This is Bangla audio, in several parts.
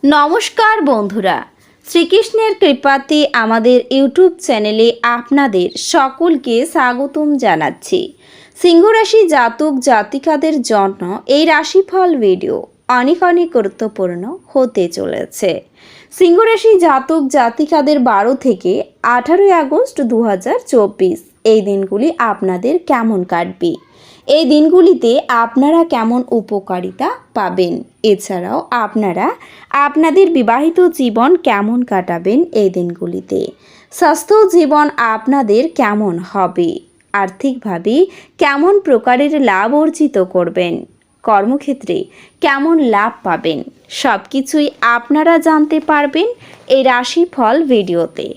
নমস্কার বন্ধুরা, শ্রীকৃষ্ণের কৃপাতে আমাদের ইউটিউব চ্যানেলে আপনাদের সকলকে স্বাগতম জানাচ্ছি। সিংহ রাশি জাতক জাতিকাদের জন্য এই রাশিফল ভিডিও অনেক গুরুত্বপূর্ণ হতে চলেছে। সিংহ রাশি জাতক জাতিকাদের 12 থেকে 18 আগস্ট 2024 এই দিনগুলি আপনাদের কেমন কাটবে, এই দিনগুলিতে আপনারা কেমন উপকারিতা পাবেন, এছাড়াও আপনারা আপনাদের বিবাহিত জীবন কেমন কাটাবেন, এই দিনগুলিতে স্বাস্থ্য জীবন আপনাদের কেমন হবে, আর্থিকভাবে কেমন প্রকারের লাভ অর্জিত করবেন, কর্মক্ষেত্রে কেমন লাভ পাবেন, সব কিছুই আপনারা জানতে পারবেন এই রাশিফল ভিডিওতে।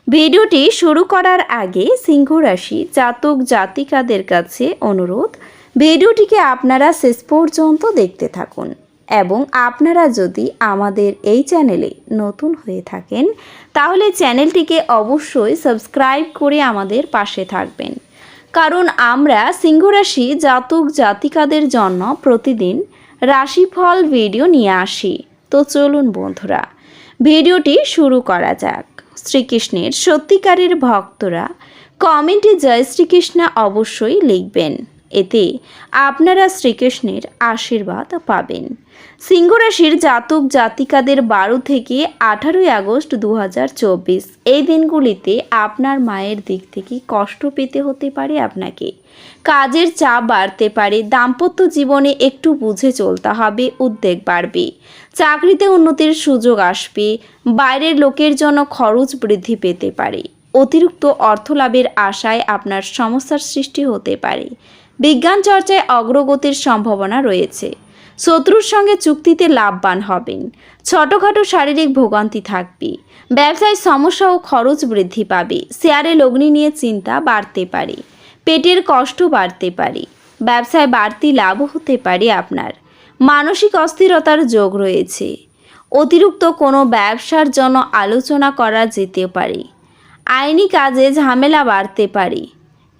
ভিডিওটি শুরু করার আগে সিংহ রাশি জাতক জাতিকাদের কাছে অনুরোধ, ভিডিওটিকে আপনারা শেষ পর্যন্ত দেখতে থাকুন এবং আপনারা যদি আমাদের এই চ্যানেলে নতুন হয়ে থাকেন তাহলে চ্যানেলটিকে অবশ্যই সাবস্ক্রাইব করে আমাদের পাশে থাকবেন, কারণ আমরা সিংহ রাশি জাতক জাতিকাদের জন্য প্রতিদিন রাশিফল ভিডিও নিয়ে আসি। তো চলুন বন্ধুরা, ভিডিওটি শুরু করা যাক। শ্রীকৃষ্ণের সত্যিকারের ভক্তরা কমেন্টে জয় শ্রীকৃষ্ণ অবশ্যই লিখবেন, এতে আপনারা শ্রীকৃষ্ণের আশীর্বাদ পাবেন। সিংহ রাশির জাতক জাতিকাদের 12 থেকে 18 আগস্ট 2024 এই দিনগুলিতে আপনার মায়ের দিক থেকে কষ্ট পেতে হতে পারে, আপনাকে কাজের চাপ বাড়তে পারে, দাম্পত্য জীবনে একটু বুঝে চলতে হবে, উদ্বেগ বাড়বে, চাকরিতে উন্নতির সুযোগ আসবে, বাইরের লোকের জন্য খরচ বৃদ্ধি পেতে পারে, অতিরিক্ত অর্থলাভের আশায় আপনার সমস্যার সৃষ্টি হতে পারে, বিজ্ঞান চর্চায় অগ্রগতির সম্ভাবনা রয়েছে, শত্রুর সঙ্গে চুক্তিতে লাভবান হবেন, ছোটোখাটো শারীরিক ভোগান্তি থাকবে, ব্যবসায় সমস্যা ও খরচ বৃদ্ধি পাবে, শেয়ারে লগ্নি নিয়ে চিন্তা বাড়তে পারে, পেটের কষ্ট বাড়তে পারে, ব্যবসায় বাড়তি লাভ হতে পারে, আপনার মানসিক অস্থিরতার যোগ রয়েছে, অতিরিক্ত কোনো ব্যবসার জন্য আলোচনা করা যেতে পারে, আইনি কাজে ঝামেলা বাড়তে পারে,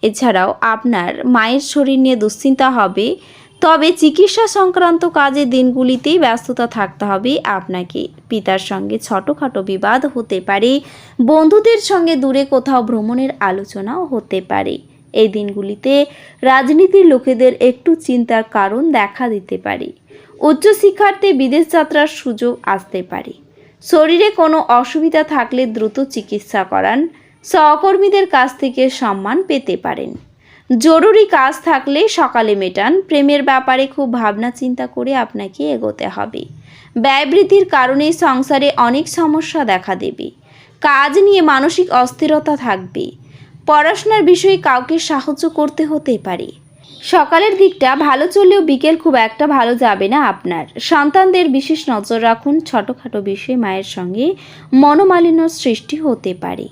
এছাড়াও আপনার মায়ের শরীর নিয়ে দুশ্চিন্তা হবে, তবে চিকিৎসা সংক্রান্ত কাজে দিনগুলিতেই ব্যস্ততা থাকতে হবে আপনাকে, পিতার সঙ্গে ছোটোখাটো বিবাদ হতে পারে, বন্ধুদের সঙ্গে দূরে কোথাও ভ্রমণের আলোচনাও হতে পারে। এই দিনগুলিতে রাজনীতির লোকেদের একটু চিন্তার কারণ দেখা দিতে পারে, উচ্চশিক্ষার্থে বিদেশ যাত্রার সুযোগ আসতে পারে, শরীরে কোনো অসুবিধা থাকলে দ্রুত চিকিৎসা করান, সহকর্মীদের কাছ থেকে সম্মান পেতে পারেন, জরুরি কাজ থাকলে সকালে মেটান, প্রেমের ব্যাপারে খুব ভাবনা চিন্তা করে আপনাকে এগোতে হবে, ব্যয় বৃদ্ধির কারণে সংসারে অনেক সমস্যা দেখা দেবে, কাজ নিয়ে মানসিক অস্থিরতা থাকবে, পড়াশোনার বিষয়ে কাউকে সাহায্য করতে হতে পারে, সকালের দিকটা ভালো চললেও বিকেল খুব একটা ভালো যাবে না আপনার, সন্তানদের বিশেষ নজর রাখুন, ছোটোখাটো বিষয়ে মায়ের সঙ্গে মনোমালিন্য সৃষ্টি হতে পারে,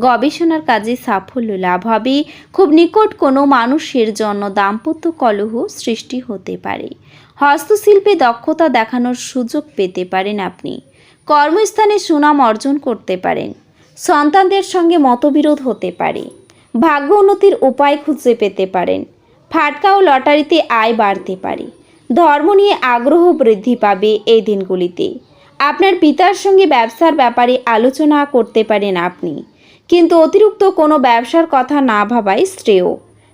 গবেষণার কাজে সাফল্য লাভ হবে, খুব নিকট কোনো মানুষের জন্য দাম্পত্য কলহ সৃষ্টি হতে পারে, হস্তশিল্পে দক্ষতা দেখানোর সুযোগ পেতে পারেন, আপনি কর্মস্থানে সুনাম অর্জন করতে পারেন, সন্তানদের সঙ্গে মতবিরোধ হতে পারে, ভাগ্য উন্নতির উপায় খুঁজে পেতে পারেন, ফাটকা ও লটারিতে আয় বাড়তে পারে, ধর্ম নিয়ে আগ্রহ বৃদ্ধি পাবে। এই দিনগুলিতে আপনার পিতার সঙ্গে ব্যবসার ব্যাপারে আলোচনা করতে পারেন আপনি, কিন্তু অতিরিক্ত কোনো ব্যবসার কথা না ভাবাই শ্রেয়,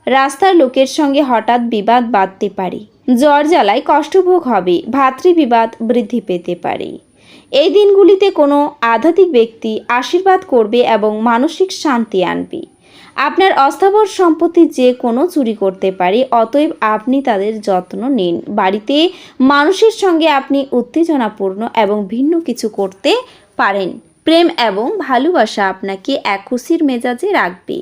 রাস্তার লোকের সঙ্গে হঠাৎ বিবাদ বাঁধতে পারে, জ্বর জ্বালায় কষ্টভোগ হবে, ভাতৃবিবাদ বৃদ্ধি পেতে পারে। এই দিনগুলিতে কোনো আধ্যাত্মিক ব্যক্তি আশীর্বাদ করবে এবং মানসিক শান্তি আনবে, আপনার অস্থাবর সম্পত্তি যে কোনো চুরি করতে পারে, অতএব আপনি তাদের যত্ন নিন, বাড়িতে মানুষের সঙ্গে আপনি উত্তেজনাপূর্ণ এবং ভিন্ন কিছু করতে পারেন, প্রেম এবং ভালোবাসা আপনাকে এক খুশির মেজাজে রাখবে,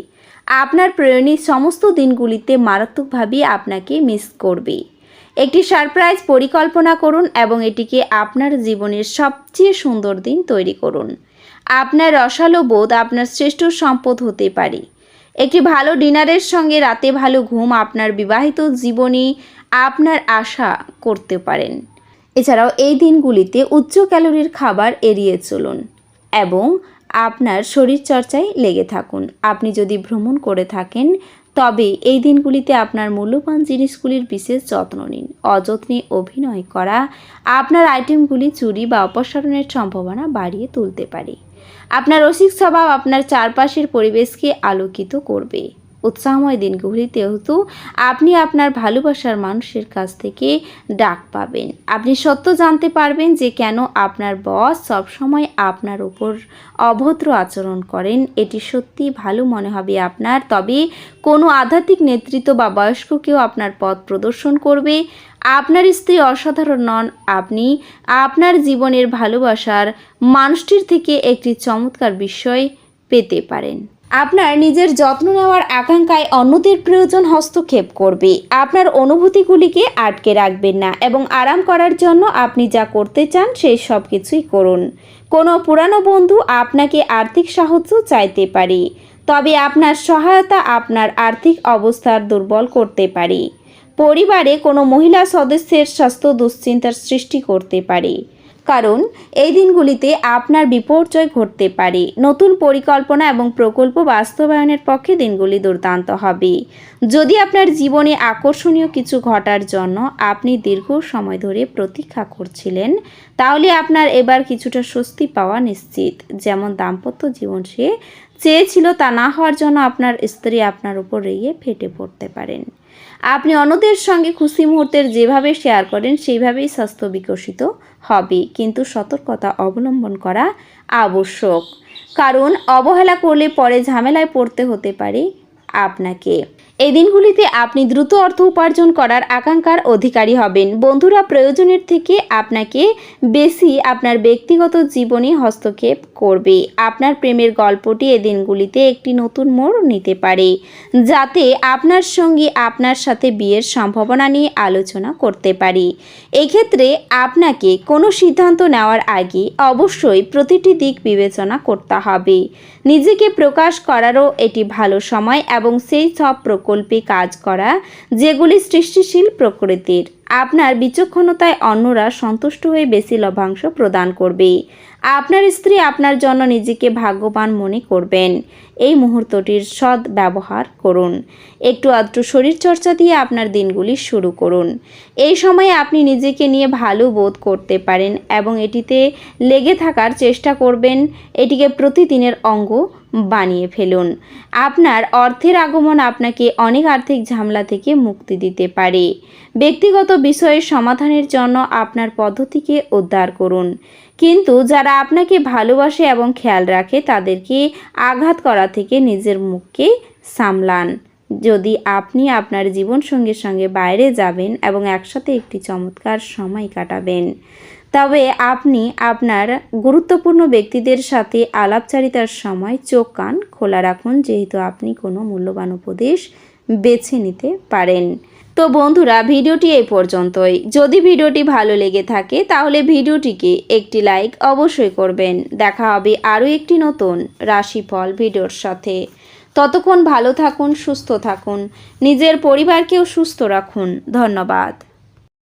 আপনার প্রেরণী সমস্ত দিনগুলিতে মারাত্মকভাবে আপনাকে মিস করবে, একটি সারপ্রাইজ পরিকল্পনা করুন এবং এটিকে আপনার জীবনের সবচেয়ে সুন্দর দিন তৈরি করুন, আপনার রসালো বোধ আপনার শ্রেষ্ঠ সম্পদ হতে পারে, একটি ভালো ডিনারের সঙ্গে রাতে ভালো ঘুম আপনার বিবাহিত জীবনে আপনার আশা করতে পারেন। এছাড়াও এই দিনগুলিতে উচ্চ ক্যালোরির খাবার এড়িয়ে চলুন এবং আপনার শরীরচর্চায় লেগে থাকুন, আপনি যদি ভ্রমণ করে থাকেন তবে এই দিনগুলিতে আপনার মূল্যবান জিনিসগুলির বিশেষ যত্ন নিন। অযত্নে অভিনয় করা আপনার আইটেমগুলি চুরি বা অপসারণের সম্ভাবনা বাড়িয়ে তুলতে পারে। আপনার রসিক স্বভাব আপনার চারপাশের পরিবেশকে আলোকিত করবে। উৎসাহময় দিনগুলিতেও আপনি আপনার ভালোবাসার মানুষের কাছ থেকে ডাক পাবেন। আপনি সত্য জানতে পারবেন যে কেন আপনার বস সবসময় আপনার উপর অভদ্র আচরণ করেন। এটি সত্যি ভালো মনে হবে আপনার। তবে কোনো আধ্যাত্মিক নেতৃত্ব বা বয়স্ক কেউ আপনার পথ প্রদর্শন করবে। আপনার স্ত্রী অসাধারণ নন। আপনি আপনার জীবনের ভালোবাসার মানুষটির থেকে একটি চমৎকার বিষয় পেতে পারেন। আপনার নিজের যত্ন নেওয়ার আকাঙ্ক্ষায় অন্যদের প্রয়োজন হস্তক্ষেপ করবে। আপনার অনুভূতিগুলিকে আটকে রাখবেন না এবং আরাম করার জন্য আপনি যা করতে চান সেই সব কিছুই করুন। কোনো পুরানো বন্ধু আপনাকে আর্থিক সাহায্য চাইতে পারে, তবে আপনার সহায়তা আপনার আর্থিক অবস্থার দুর্বল করতে পারে। পরিবারে কোনো মহিলা সদস্যের স্বাস্থ্য দুশ্চিন্তার সৃষ্টি করতে পারে, কারণ এই দিনগুলিতে আপনার বিপর্যয় ঘটতে পারে। নতুন পরিকল্পনা এবং প্রকল্প বাস্তবায়নের পক্ষে দিনগুলি দুর্দান্ত হবে। যদি আপনার জীবনে আকর্ষণীয় কিছু ঘটার জন্য আপনি দীর্ঘ সময় ধরে প্রতীক্ষা করছিলেন, তাহলে আপনার এবার কিছুটা স্বস্তি পাওয়া নিশ্চিত। যেমন দাম্পত্য জীবন সে চেয়েছিল তা না হওয়ার জন্য আপনার স্ত্রী আপনার উপর রেগে ফেটে পড়তে পারেন। আপনি অন্যদের সঙ্গে খুশি মুহূর্তের যেভাবে শেয়ার করেন সেইভাবেই স্বাস্থ্য বিকশিত হবে, কিন্তু সতর্কতা অবলম্বন করা আবশ্যক, কারণ অবহেলা করলে পরে ঝামেলায় পড়তে হতে পারে আপনাকে। এই দিনগুলিতে আপনি দ্রুত অর্থ উপার্জন করার আকাঙ্ক্ষার অধিকারী হবেন। বন্ধুরা প্রয়োজনের থেকে আপনাকে বেশি আপনার ব্যক্তিগত জীবনে হস্তক্ষেপ করবে। আপনার প্রেমের গল্পটি এই দিনগুলিতে একটি নতুন মোড় নিতে পারে, যাতে আপনার সঙ্গী আপনার সাথে বিয়ের সম্ভাবনা নিয়ে আলোচনা করতে পারে। এক্ষেত্রে আপনাকে কোনো সিদ্ধান্ত নেওয়ার আগে অবশ্যই প্রতিটি দিক বিবেচনা করতে হবে। নিজেকে প্রকাশ করারও এটি ভালো সময় এবং সেই সব প্রকল্পে কাজ করা যেগুলি সৃষ্টিশীল প্রকৃতির। আপনার বিচক্ষণতায় অন্যরা সন্তুষ্ট হয়ে বেশি লভ্যাংশ প্রদান করবে। আপনার স্ত্রী আপনার জন্য নিজেকে ভাগ্যবান মনে করবেন। এই মুহূর্তটির সৎ ব্যবহার করুন। একটু আধটু শরীরচর্চা দিয়ে আপনার দিনগুলি শুরু করুন। এই সময়ে আপনি নিজেকে নিয়ে ভালো বোধ করতে পারেন এবং এটিতে লেগে থাকার চেষ্টা করবেন। এটিকে প্রতিদিনের অঙ্গ বানিয়ে ফেলুন। আপনার অর্থের আগমন আপনাকে অনেক আর্থিক ঝামেলা থেকে মুক্তি দিতে পারে। ব্যক্তিগত বিষয়ের সমাধানের জন্য আপনার পদ্ধতিকে উদ্ধার করুন, কিন্তু যারা আপনাকে ভালোবাসে এবং খেয়াল রাখে তাদেরকে আঘাত করা থেকে নিজের মুখকে সামলান। যদি আপনি আপনার জীবনসঙ্গীর সঙ্গে বাইরে যাবেন এবং একসাথে একটি চমৎকার সময় কাটাবেন, তবে আপনি আপনার গুরুত্বপূর্ণ ব্যক্তিদের সাথে আলাপচারিতার সময় চোখ কান খোলা রাখুন, যেহেতু আপনি কোনো মূল্যবান উপদেশ বেছে নিতে পারেন। তো বন্ধুরা, ভিডিওটি এই পর্যন্তই। যদি ভিডিওটি ভালো লেগে থাকে তাহলে ভিডিওটিকে একটি লাইক অবশ্যই করবেন। দেখা হবে আরও একটি নতুন রাশিফল ভিডিওর সাথে। ততক্ষণ ভালো থাকুন, সুস্থ থাকুন, নিজের পরিবারকেও সুস্থ রাখুন। ধন্যবাদ।